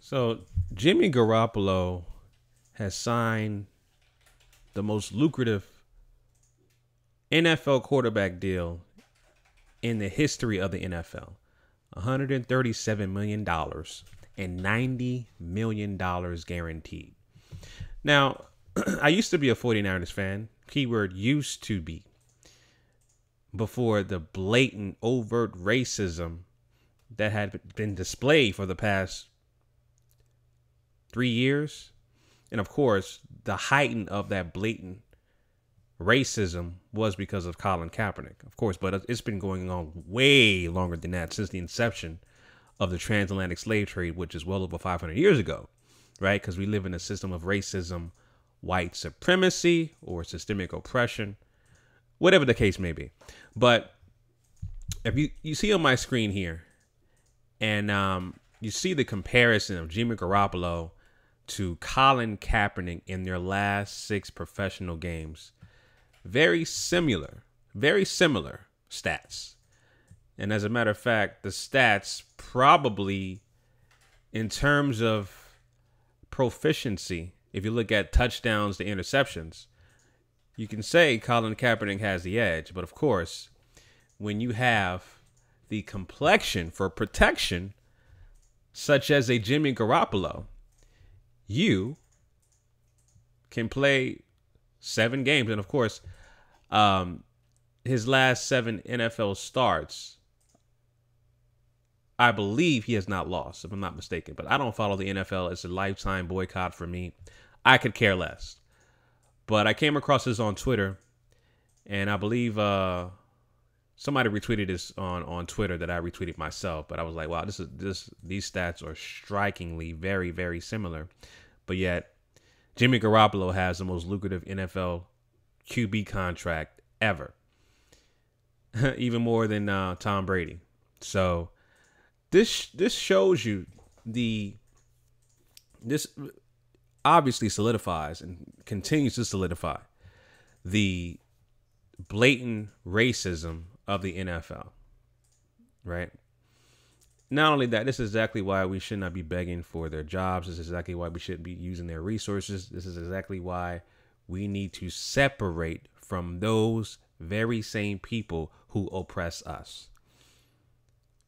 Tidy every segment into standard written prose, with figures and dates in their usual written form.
So Jimmy Garoppolo has signed the most lucrative NFL quarterback deal in the history of the NFL. $137 million and $90 million guaranteed. Now, I used to be a 49ers fan. Keyword used to be. Before the blatant, overt racism that had been displayed for the past 3 years. And of course, the heighten of that blatant racism was because of Colin Kaepernick, of course, but it's been going on way longer than that, since the inception of the transatlantic slave trade, which is well over 500 years ago, right? Because we live in a system of racism, white supremacy, or systemic oppression, whatever the case may be. But if you see on my screen here, and you see the comparison of Jimmy Garoppolo to Colin Kaepernick in their last 6 professional games. Very similar stats. And as a matter of fact, the stats probably, in terms of proficiency, if you look at touchdowns to interceptions, you can say Colin Kaepernick has the edge. But of course, when you have the complexion for protection, such as a Jimmy Garoppolo, you can play 7 games. And of course, his last 7 NFL starts, I believe he has not lost, if I'm not mistaken. But I don't follow the NFL. It's a lifetime boycott for me. I could care less. But I came across this on Twitter, and I believe somebody retweeted this on Twitter that I retweeted myself. But I was like, wow, these stats are strikingly very, very similar. But yet, Jimmy Garoppolo has the most lucrative NFL QB contract ever, even more than Tom Brady. So this shows you this obviously solidifies and continues to solidify the blatant racism of the NFL, right? Not only that, this is exactly why we should not be begging for their jobs. This is exactly why we shouldn't be using their resources. This is exactly why we need to separate from those very same people who oppress us,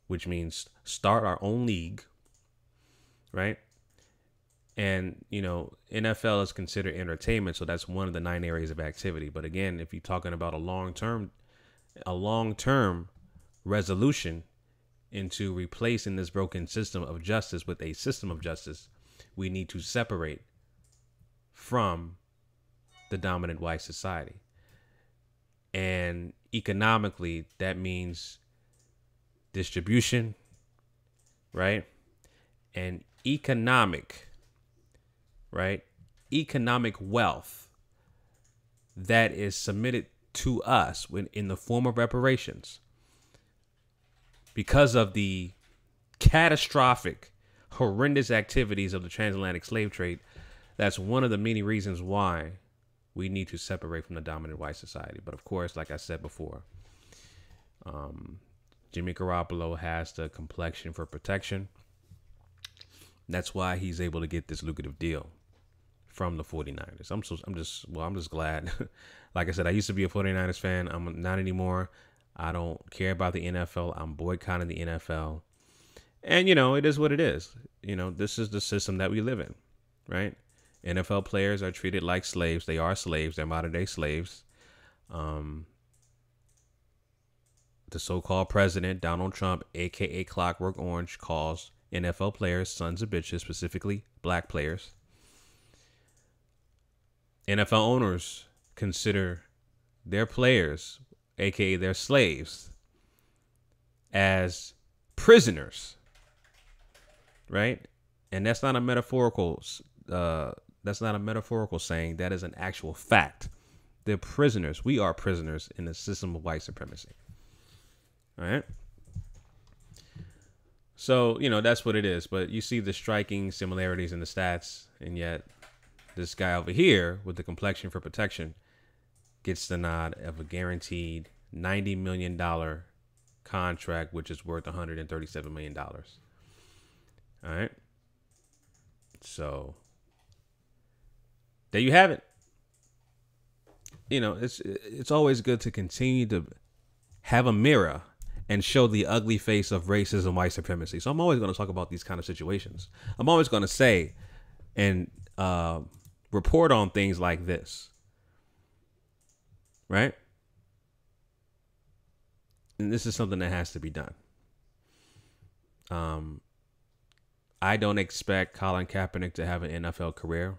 which means start our own league, right? And, NFL is considered entertainment, so that's one of the 9 areas of activity. But again, if you're talking about a long-term resolution into replacing this broken system of justice with a system of justice, we need to separate from the dominant white society. And economically, that means distribution, right? And economic wealth that is submitted to us in the form of reparations because of the catastrophic, horrendous activities of the transatlantic slave trade. That's one of the many reasons why we need to separate from the dominant white society. But of course, like I said before, Jimmy Garoppolo has the complexion for protection. That's why he's able to get this lucrative deal from the 49ers. I'm just glad. Like I said, I used to be a 49ers fan. I'm not anymore. I don't care about the NFL. I'm boycotting the NFL. And, it is what it is. This is the system that we live in, right? NFL players are treated like slaves. They are slaves. They're modern day slaves. The so-called president, Donald Trump, a.k.a. Clockwork Orange, calls NFL players sons of bitches, specifically black players. NFL owners consider their players, a.k.a. their slaves, as prisoners, right? And that's not a metaphorical saying. That is an actual fact. They're prisoners. We are prisoners in the system of white supremacy. All right. So, that's what it is. But you see the striking similarities in the stats. And yet this guy over here with the complexion for protection gets the nod of a guaranteed $90 million contract, which is worth $137 million. All right. So there you have it. You know, it's always good to continue to have a mirror and show the ugly face of racism, white supremacy. So I'm always going to talk about these kind of situations. I'm always going to say and report on things like this, right? And this is something that has to be done. I don't expect Colin Kaepernick to have an NFL career,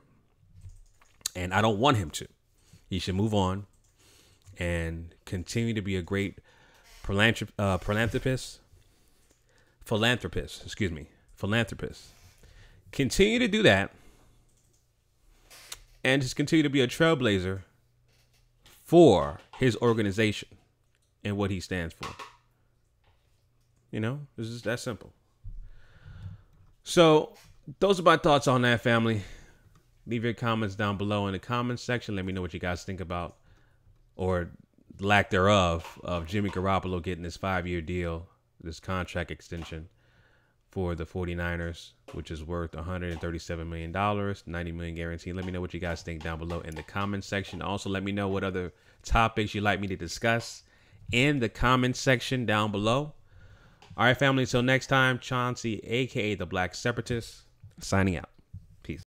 and I don't want him to. He should move on and continue to be a great philanthropist. Continue to do that and just continue to be a trailblazer for his organization and what he stands for. You know, it's just that simple. So those are my thoughts on that, family. Leave your comments down below in the comments section. Let me know what you guys think about, or lack thereof, of Jimmy Garoppolo getting this 5-year deal, this contract extension for the 49ers, which is worth $137 million, $90 million guaranteed. Let me know what you guys think down below in the comments section. Also, let me know what other topics you'd like me to discuss in the comments section down below. All right, family, until next time, Chauncey, a.k.a. the Black Separatist, signing out.